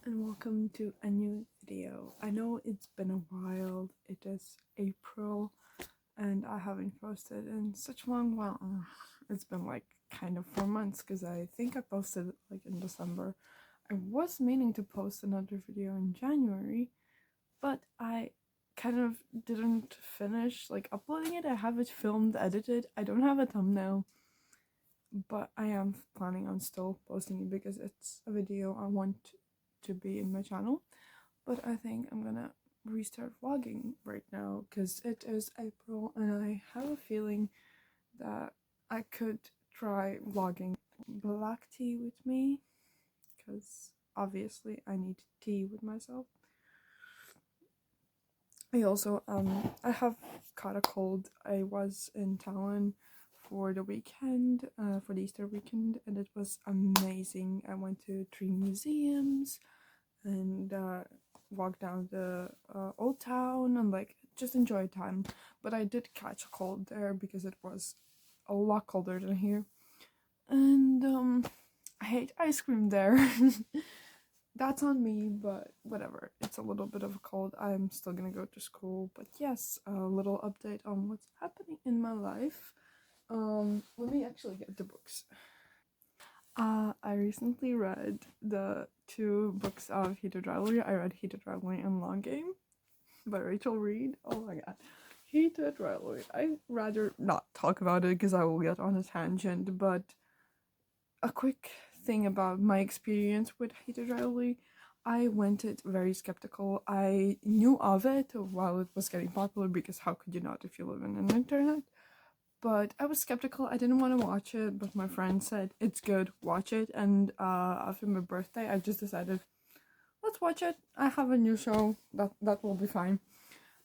and welcome to a new video. I know it's been a while, it is April and I haven't posted in such a long while. It's been like kind of 4 months because I think I posted like in December. I was meaning to post another video in January, but I kind of didn't finish like uploading it. I have it filmed, edited. I don't have a thumbnail, but I am planning on still posting it because it's a video I want to be in my channel. But I think I'm gonna restart vlogging right now because it is April and I have a feeling that I could try vlogging black tea with me because obviously I need tea with myself. I also I have caught a cold. I was in town for the weekend, for the Easter weekend, and it was amazing. I went to 3 museums and walked down the old town and like just enjoyed time. But I did catch a cold there because it was a lot colder than here, and I hate ice cream there. That's on me, but whatever. It's a little bit of a cold. I'm still gonna go to school, but yes, a little update on what's happening in my life. Let me actually get the books. I recently read the 2 books of Heated Rivalry. I read Heated Rivalry and Long Game by Rachel Reid. Oh my god. Heated Rivalry. I'd rather not talk about it because I will get on a tangent, but a quick thing about my experience with Heated Rivalry. I went it very skeptical. I knew of it while it was getting popular because how could you not if you live in an internet? But I was skeptical. I didn't want to watch it, but my friend said it's good, watch it. And after my birthday, I just decided, let's watch it. I have a new show that will be fine.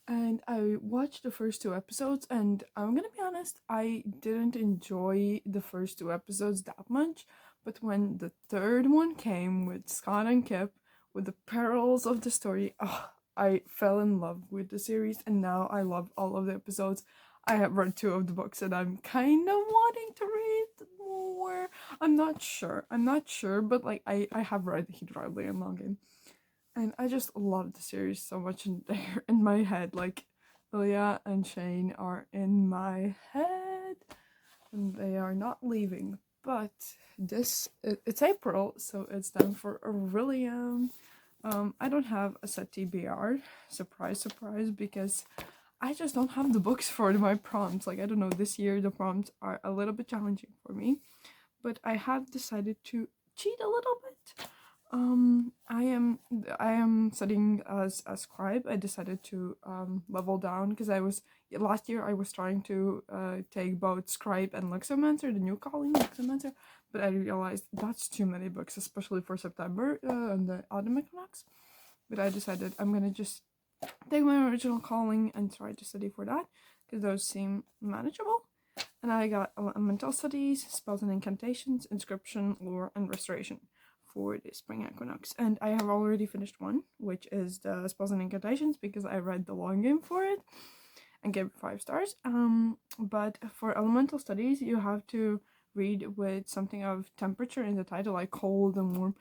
And I watched the first 2 episodes, and I'm gonna be honest, I didn't enjoy the first 2 episodes that much. But when the 3rd one came with Scott and Kip, with the perils of the story, I fell in love with the series, and now I love all of the episodes. I have read 2 of the books and I'm kind of wanting to read more. I'm not sure, but like I have read Heat Rivalry and Long Game. And I just love the series so much, and they're in my head. Like Ilya and Shane are in my head and they are not leaving. But it's April, so it's time for Aurelium. I don't have a set TBR, surprise, because I just don't have the books for my prompts. Like, I don't know, this year the prompts are a little bit challenging for me, but I have decided to cheat a little bit. I am studying as a scribe. I decided to level down because last year I was trying to take both scribe and lexomancer, the new calling lexomancer, but I realized that's too many books, especially for September and the autumn equinox. But I decided I'm gonna just take my original calling and try to study for that because those seem manageable. And I got elemental studies, spells and incantations, inscription, lore, and restoration for the spring equinox. And I have already finished one, which is the spells and incantations, because I read the long game for it and gave it 5 stars. But for elemental studies, you have to read with something of temperature in the title, like cold and warm.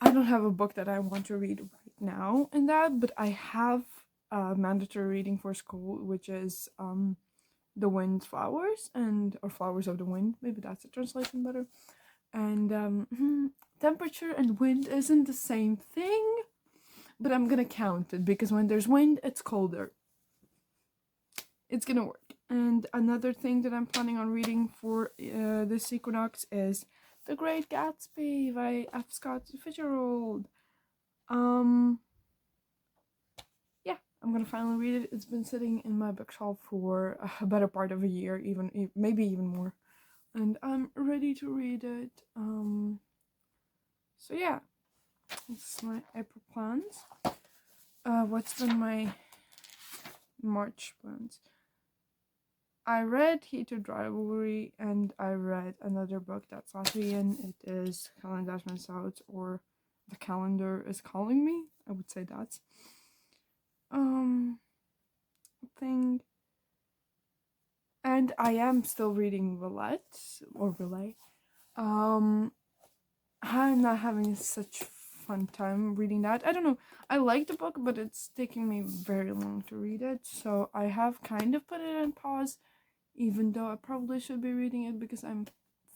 I don't have a book that I want to read right now in that, but I have a mandatory reading for school, which is The Wind's Flowers, or Flowers of the Wind, maybe that's the translation better. And temperature and wind isn't the same thing, but I'm gonna count it because when there's wind, it's colder. It's gonna work. And another thing that I'm planning on reading for this equinox is The Great Gatsby by F. Scott Fitzgerald. Yeah, I'm gonna finally read it. It's been sitting in my bookshelf for a better part of a year, maybe even more, and I'm ready to read it. So yeah, this is my April plans. What's been my March plans? I read Heated Rivalry and I read another book that's Latvian. It is Kalendārs, sauc, or The Calendar is Calling Me. I would say that's thing. And I am still reading Villette or Villette. I'm not having such fun time reading that. I don't know. I like the book, but it's taking me very long to read it. So I have kind of put it on pause, even though I probably should be reading it because I'm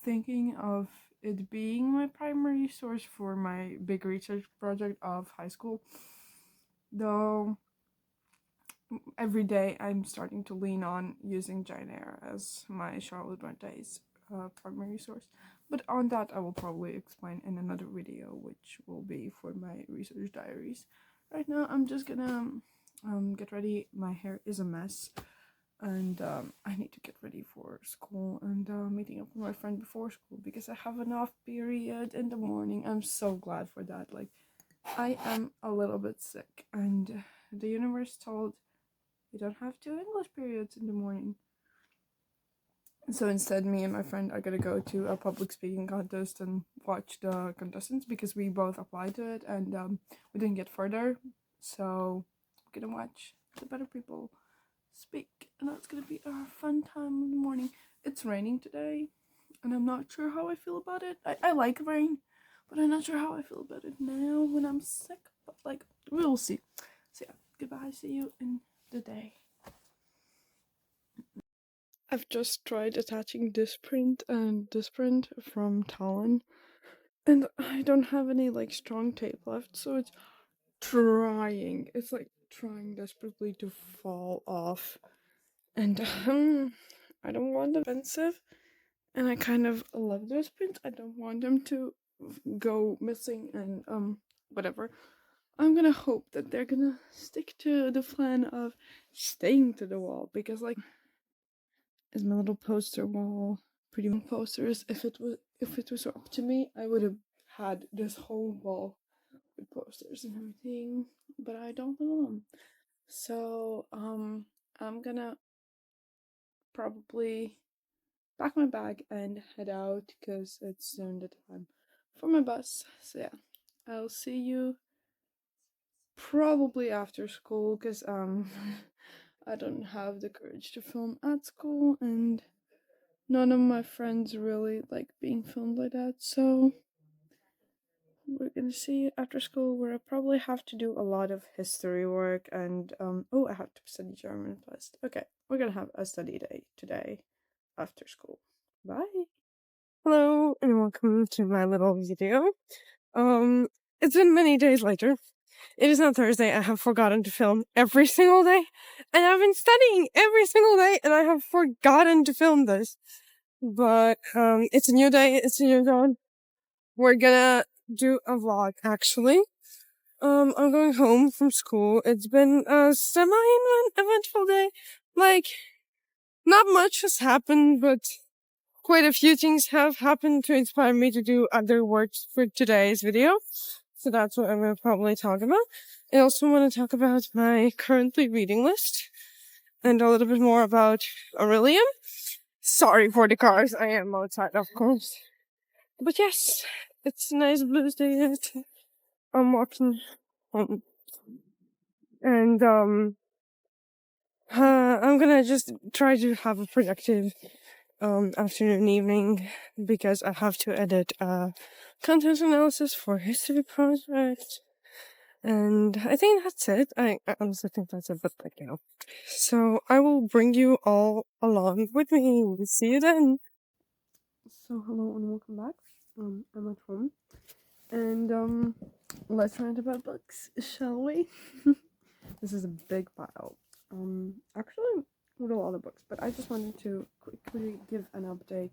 thinking of it being my primary source for my big research project of high school. Though every day I'm starting to lean on using Jane Eyre as my Charlotte Bronte's primary source. But on that I will probably explain in another video, which will be for my research diaries. Right now I'm just gonna get ready. My hair is a mess, and I need to get ready for school and meeting up with my friend before school because I have an off period in the morning. I'm so glad for that. Like, I am a little bit sick, and the universe told you don't have 2 English periods in the morning. So instead, me and my friend are gonna go to a public speaking contest and watch the contestants because we both applied to it and we didn't get further. So we're gonna watch the better people speak, and that's gonna be a fun time in the morning. It's raining today, and I'm not sure how I feel about it. I like rain, but I'm not sure how I feel about it now when I'm sick. But like, we'll see. So yeah, goodbye. See you in the day. I've just tried attaching this print and this print from Talon, and I don't have any like strong tape left, so it's trying. It's like trying desperately to fall off, and I don't want them expensive, and I kind of love those prints. I don't want them to go missing and whatever. I'm gonna hope that they're gonna stick to the plan of staying to the wall, because like, is my little poster wall pretty much posters. If it was up to me, I would have had this whole wall with posters and everything, but I don't know. So I'm gonna probably pack my bag and head out because it's soon the time for my bus. So yeah, I'll see you probably after school because I don't have the courage to film at school, and none of my friends really like being filmed like that, so we're gonna see you after school, where I probably have to do a lot of history work and oh, I have to study German first. Okay, we're gonna have a study day today after school. Bye. Hello and welcome to my little video. It's been many days later. It is now Thursday. I have forgotten to film every single day, and I've been studying every single day, and I have forgotten to film this. But it's a new day. It's a new dawn. We're gonna do a vlog. Actually, I'm going home from school. It's been a semi-eventful day. Like, not much has happened, but quite a few things have happened to inspire me to do other work for today's video. So that's what I'm going to probably talk about. I also want to talk about my currently reading list and a little bit more about Aurelian. Sorry for the cars. I am outside, of course. But yes, it's a nice blue day. I'm walking home. And I'm gonna just try to have a productive afternoon, evening, because I have to edit content analysis for history project, and I think that's it. I honestly think that's it, but like, you know. So I will bring you all along with me. See you then. So hello and welcome back. I'm at home, and let's rant about books, shall we? This is a big pile. Actually, with a lot of books, but I just wanted to quickly give an update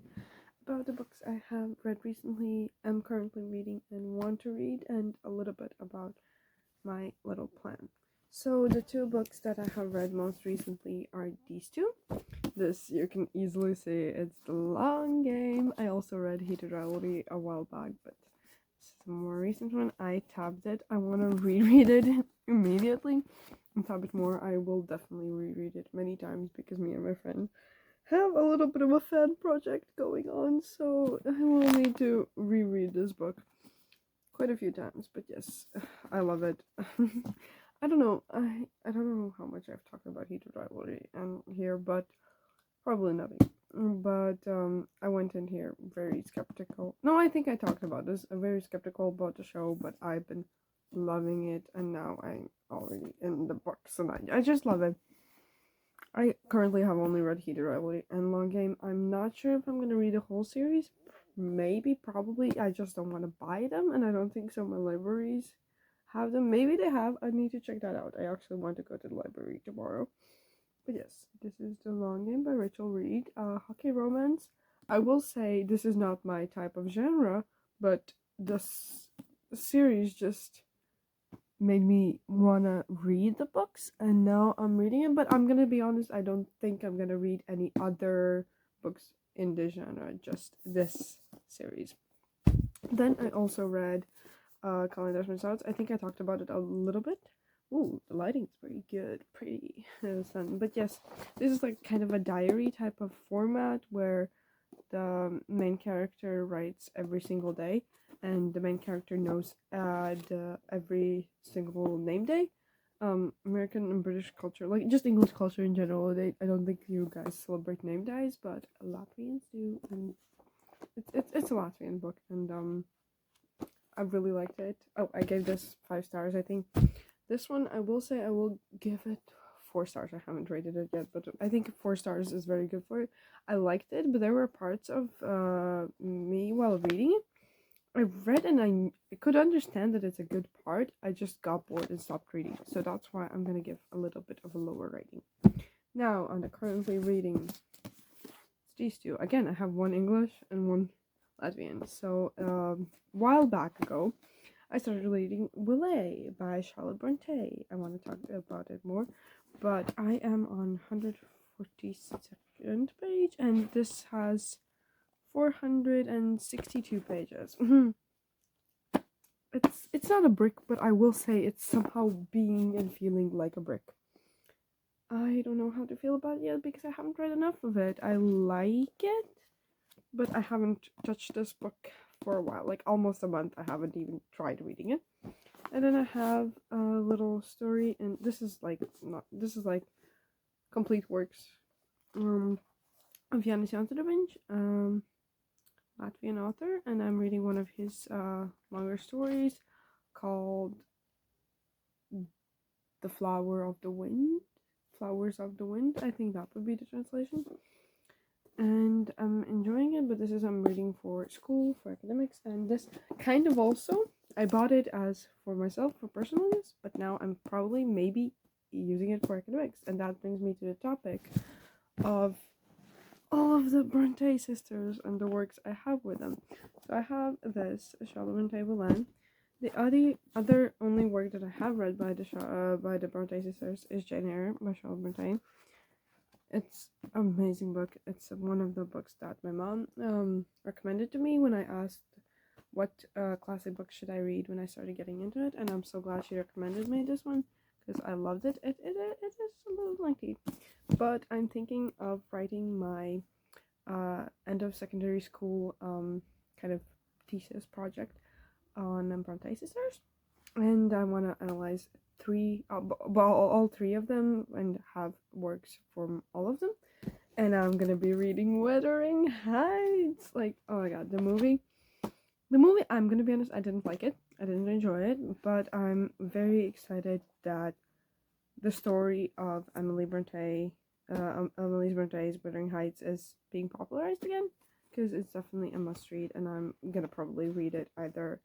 about the books I have read recently, am currently reading, and want to read, and a little bit about my little plan. So the 2 books that I have read most recently are these 2. This, you can easily see, it's The Long Game. I also read Heated Rivalry a while back, but this is a more recent one. I tabbed it. I want to reread it immediately and tab it more. I will definitely reread it many times because me and my friend have a little bit of a fan project going on, so I will need to reread this book quite a few times. But yes, I love it. I don't know. I don't know how much I've talked about Heated Rivalry and here, but probably nothing. but I went in here very skeptical. No, I think I talked about this. I'm very skeptical about the show, but I've been loving it, and now I'm already in the books, and I just love it. I currently have only read Heated Rivalry and Long Game. I'm not sure if I'm gonna read the whole series. Maybe, probably. I just don't want to buy them, and I don't think so. My libraries have them. Maybe they have. I need to check that out. I actually want to go to the library tomorrow. But yes, this is The Long Game by Rachel Reid. Hockey romance. I will say this is not my type of genre, but this series just made me wanna read the books, and now I'm reading it. But I'm gonna be honest, I don't think I'm gonna read any other books in this genre, just this series. Then I also read Kalendārs, sauc. I think I talked about it a little bit. Ooh, the lighting's very good, pretty sun. But yes, this is like kind of a diary type of format where the main character writes every single day, and the main character knows the every single name day. American and British culture, like just English culture in general. I don't think you guys celebrate name days, but Latvians do, and it's a Latvian book, and I really liked it. Oh, I gave this 5 stars, I think. This one, I will say I will give it 4 stars. I haven't rated it yet, but I think 4 stars is very good for it. I liked it, but there were parts of me while reading it. I read and I could understand that it's a good part. I just got bored and stopped reading. So that's why I'm going to give a little bit of a lower rating. Now, I'm currently reading these two. Again, I have one English and one Latvian. So, a while back ago, I started reading Villette by Brontë. I want to talk about it more, but I am on 142nd page, and this has 462 pages. It's not a brick, but I will say it's somehow being and feeling like a brick. I don't know how to feel about it yet because I haven't read enough of it. I like it, but I haven't touched this book for a while, like almost a month. I haven't even tried reading it. And then I have a little story, and this is like complete works of Jānis Jaunsudrabiņš, Latvian author, and I'm reading one of his longer stories called The Flower of the Wind. Flowers of the Wind, I think that would be the translation. And I'm enjoying it, but this is I'm reading for school, for academics, and this kind of also, I bought it as for myself, for personal use, but now I'm probably maybe using it for academics, and that brings me to the topic of all of the Brontë sisters and the works I have with them. So I have this, Charlotte Brontë. The other only work that I have read by the Brontë sisters is Jane Eyre by Charlotte Brontë. It's an amazing book. It's one of the books that my mom recommended to me when I asked what classic book should I read when I started getting into it, and I'm so glad she recommended me this one because I loved it. It is a little lengthy, but I'm thinking of writing my end of secondary school kind of thesis project on Brontë sisters, and I want to analyze all 3 of them and have works from all of them. And I'm gonna be reading Wuthering Heights. Like, oh my god, the movie, I'm gonna be honest, I didn't like it. I didn't enjoy it, but I'm very excited that the story of Emily Brontë's Wuthering Heights is being popularized again, because it's definitely a must read, and I'm gonna probably read it either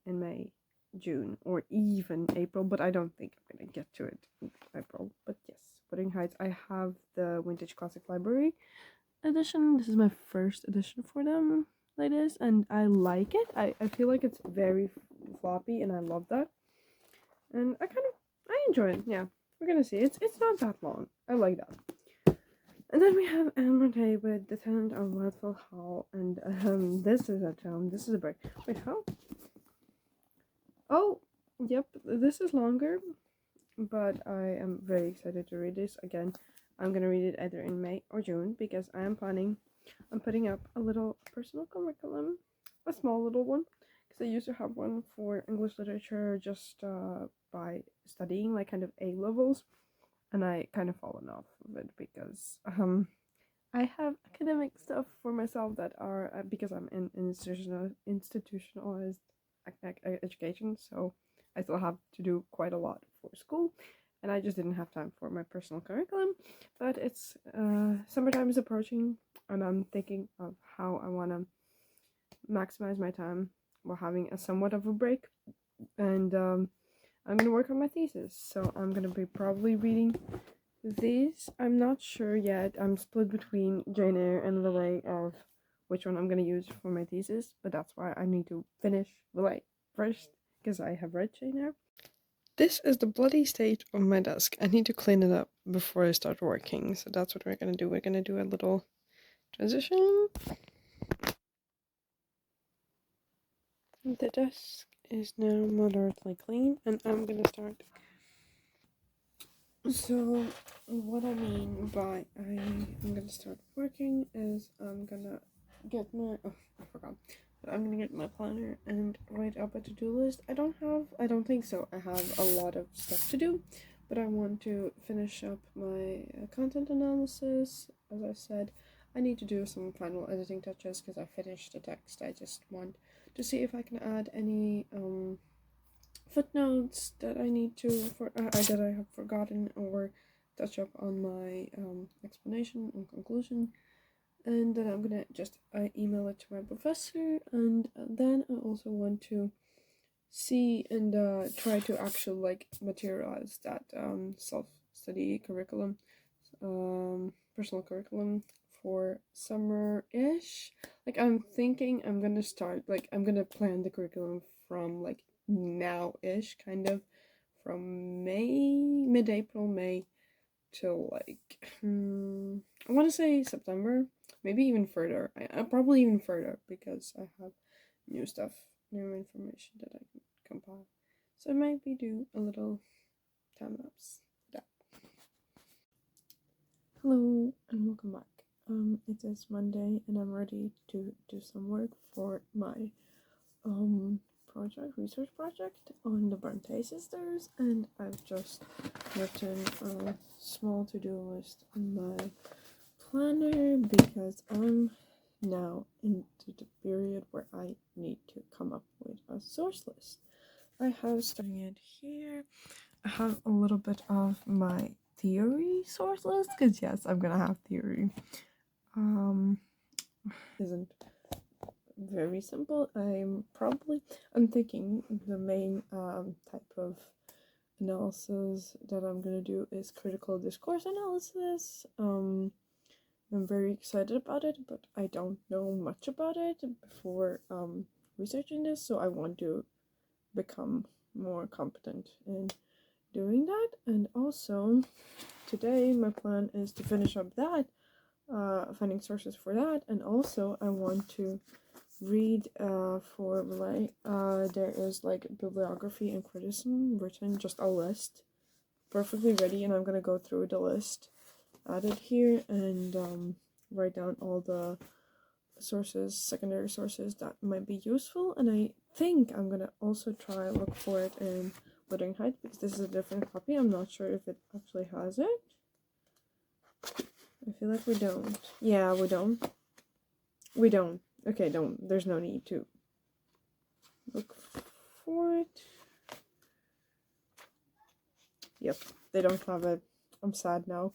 in May, June, or even April, but I don't think I'm gonna get to it in April. But yes, Wuthering Heights. I have the Vintage Classic Library edition. This is my first edition for them, like this, and I like it. I feel like it's very floppy, and I love that. And I enjoy it. Yeah, we're gonna see. It's not that long. I like that. And then we have Anne Brontë with The Tenant of Wildfell Hall, and this is a break. Wait, how? Oh, yep, this is longer, but I am very excited to read this. Again, I'm gonna read it either in May or June because I'm putting up a little personal curriculum, a small little one, because I used to have one for English literature just by studying like kind of A levels, and I kind of fallen off of it because I have academic stuff for myself that are because I'm in institutionalized education, so I still have to do quite a lot for school, and I just didn't have time for my personal curriculum. But it's summertime is approaching, and I'm thinking of how I want to maximize my time while having a somewhat of a break, and I'm gonna work on my thesis. So I'm gonna be probably reading these. I'm not sure yet. I'm split between Jane Eyre and Villette of which one I'm gonna use for my thesis, but that's why I need to finish Villette first because I have read Jane Eyre. This is the bloody state of my desk. I need to clean it up before I start working, so that's what we're gonna do. We're gonna do a little transition. The desk is now moderately clean, and I'm gonna start. So, what I mean by I'm gonna start working is I'm gonna get my I forgot. But I'm gonna get my planner and write up a to-do list. I don't think so. I have a lot of stuff to do, but I want to finish up my content analysis. As I said, I need to do some final editing touches because I finished the text. I just want to see if I can add any footnotes that I need to that I have forgotten or touch up on my explanation and conclusion, and then I'm gonna just email it to my professor, and then I also want to see and try to actually like materialize that self-study curriculum, personal curriculum for summer-ish. Like I'm thinking I'm gonna plan the curriculum from like now-ish, kind of from mid-April, May till like I want to say September, maybe even further. I probably even further because I have new information that I can compile. So I might be do a little time lapse for that. Hello and welcome back. It is Monday and I'm ready to do some work for my research project on the Brontë sisters, and I've just written a small to-do list on my planner because I'm now into the period where I need to come up with a source list. I have starting it here. I have a little bit of my theory source list because yes, I'm gonna have theory. Isn't very simple. I'm thinking the main type of analysis that I'm gonna do is critical discourse analysis. I'm very excited about it, but I don't know much about it before researching this, so I want to become more competent in doing that. And also today my plan is to finish up that, finding sources for that, and also I want to read for like there is like bibliography and criticism written, just a list perfectly ready, and I'm gonna go through the list added here and write down all the sources, secondary sources that might be useful. And I think I'm gonna also try look for it in Wuthering because this is a different copy. I'm not sure if it actually has it. I feel like we don't. Yeah, we don't. Okay, there's no need to look for it. Yep, they don't have it. I'm sad now,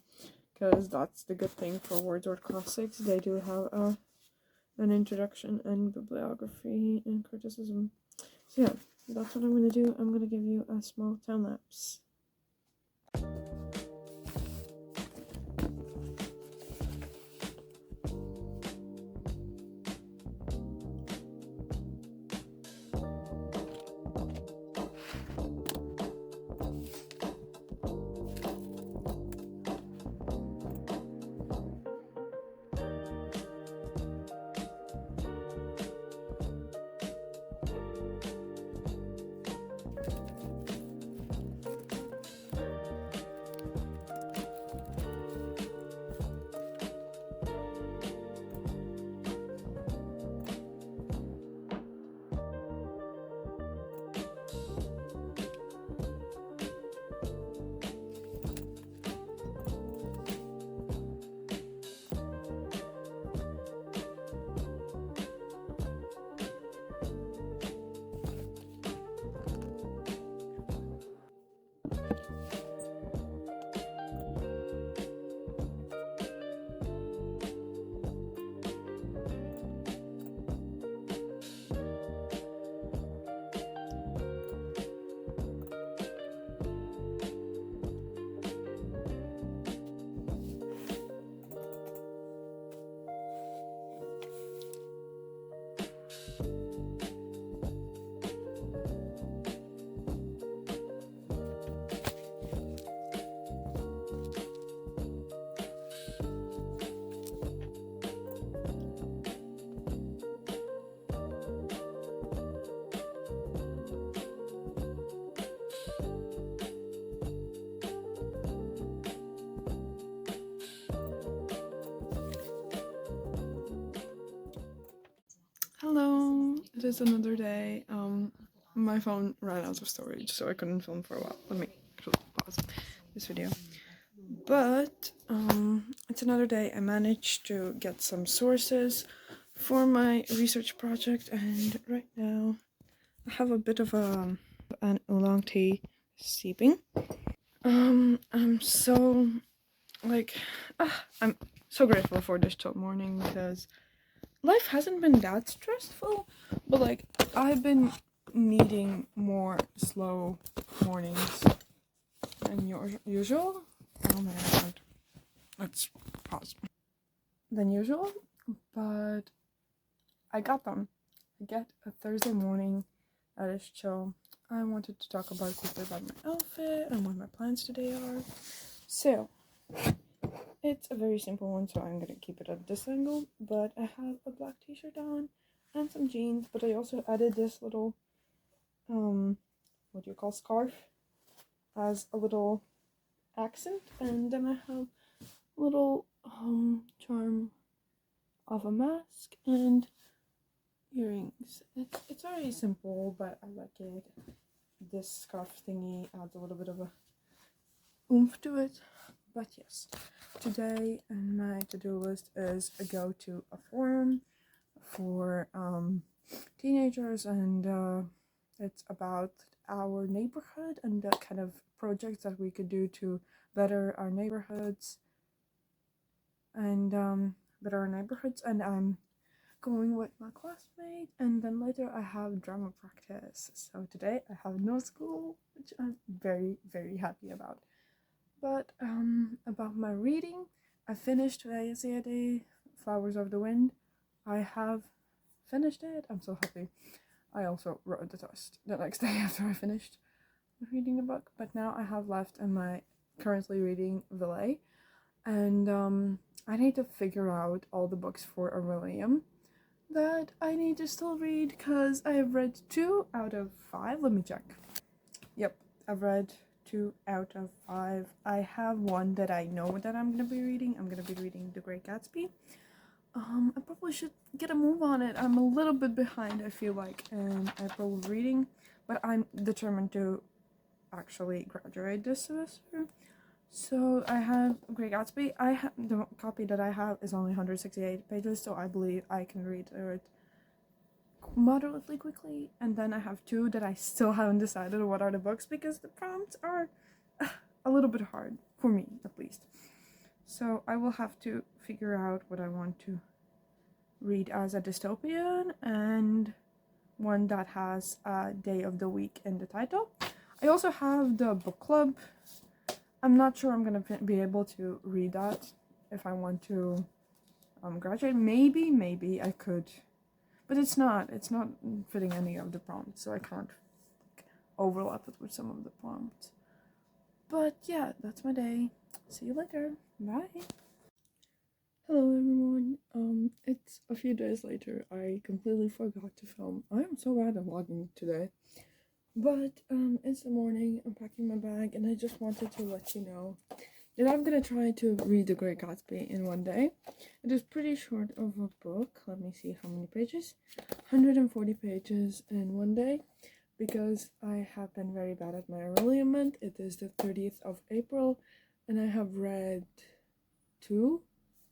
because that's the good thing for Wordsworth Classics. They do have an introduction and bibliography and criticism. So yeah, that's what I'm going to do. I'm going to give you a small time lapse. It is another day. My phone ran out of storage, so I couldn't film for a while. Let me actually pause this video. But it's another day. I managed to get some sources for my research project, and right now I have a bit of an oolong tea steeping. I'm so I'm so grateful for this chill morning because life hasn't been that stressful, but like I've been needing more slow mornings than usual. Oh my god, let's pause. Than usual, but I got them. I get a Thursday morning that is chill. I wanted to talk quickly about my outfit and what my plans today are. So it's a very simple one, so I'm gonna keep it at this angle, but I have a black t-shirt on and some jeans, but I also added this little what do you call scarf as a little accent, and then I have a little charm of a mask and earrings. It's very simple, but I like it. This scarf thingy adds a little bit of a oomph to it. But yes, today on my to-do list is a go to a forum for teenagers, and it's about our neighborhood and the kind of projects that we could do to better our neighborhoods and I'm going with my classmate, and then later I have drama practice. So today I have no school, which I'm very, very happy about. But about my reading, I finished Vēja, ziedi, Flowers of the Wind. I have finished it. I'm so happy. I also wrote the test the next day after I finished reading the book. But now I have left and my currently reading Villette, and I need to figure out all the books for Aurelium that I need to still read because I have read 2 out of 5. Let me check. Yep, I've read 2 out of 5. I have one that I know that I'm gonna be reading. I'm gonna be reading The Great Gatsby. I probably should get a move on it. I'm a little bit behind, I feel like, in April reading, but I'm determined to actually graduate this semester. So I have Great Gatsby. The copy that I have is only 168 pages, so I believe I can read it moderately quickly. And then I have 2 that I still haven't decided what are the books because the prompts are a little bit hard, for me at least. So I will have to figure out what I want to read as a dystopian and one that has a day of the week in the title. I also have the book club. I'm not sure I'm gonna be able to read that if I want to graduate. Maybe I could, but it's not fitting any of the prompts, so I can't overlap it with some of the prompts. But yeah, that's my day. See you later. Bye. Hello everyone. It's a few days later. I completely forgot to film. I am so bad at vlogging today. But it's the morning. I'm packing my bag, and I just wanted to let you know that I'm gonna try to read The Great Gatsby in one day. It is pretty short of a book. Let me see how many pages. 140 pages in one day, because I have been very bad at my Aurelium month. It is the 30th of April, and I have read 2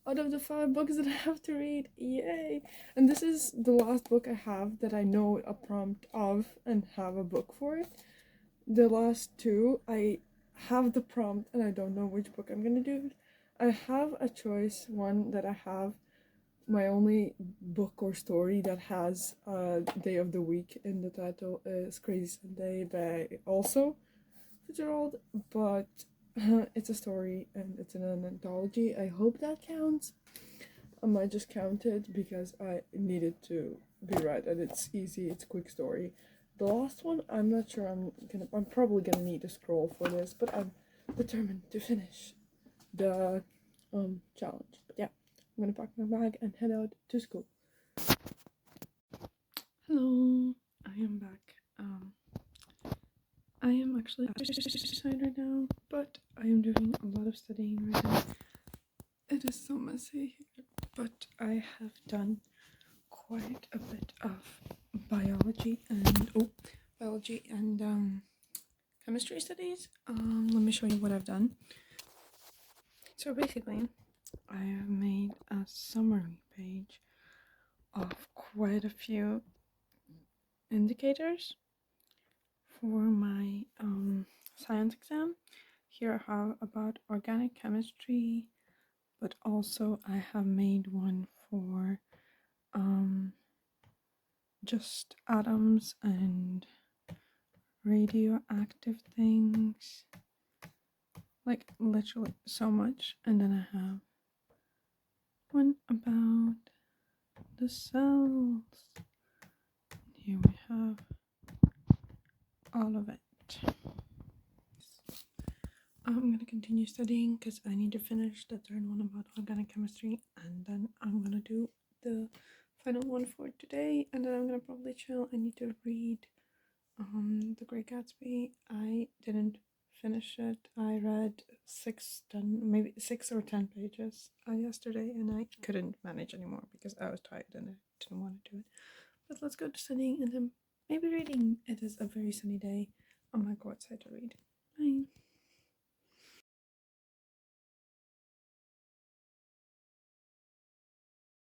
out of the 5 books that I have to read. Yay! And this is the last book I have that I know a prompt of and have a book for it. The last 2, I have the prompt and I don't know which book I'm gonna do. I have a choice, one that I have my only book or story that has a day of the week in the title is Crazy Sunday by also Fitzgerald, but it's a story and it's in an anthology. I hope that counts. I might just count it because I needed to be right and it's easy, it's a quick story. The last one, I'm not sure. I'm probably gonna need to scroll for this, but I'm determined to finish the challenge. But yeah, I'm gonna pack my bag and head out to school. Hello, I am back. I am actually outside right now, but I am doing a lot of studying right now. It is so messy here, but I have done quite a bit of biology and chemistry studies. Let me show you what I've done. So basically, I have made a summary page of quite a few indicators for my science exam. Here I have about organic chemistry, but also I have made one for just atoms and radioactive things, like literally so much. And then I have one about the cells. Here we have all of it. I'm gonna continue studying because I need to finish the third one about organic chemistry, and then I'm gonna do the final one for today, and then I'm gonna probably chill. I need to read The Great Gatsby. I didn't finish it. I read maybe 6 or 10 pages yesterday, and I couldn't manage anymore because I was tired and I didn't want to do it. But let's go to studying and then maybe reading. It is a very sunny day. I might go outside to read. Bye.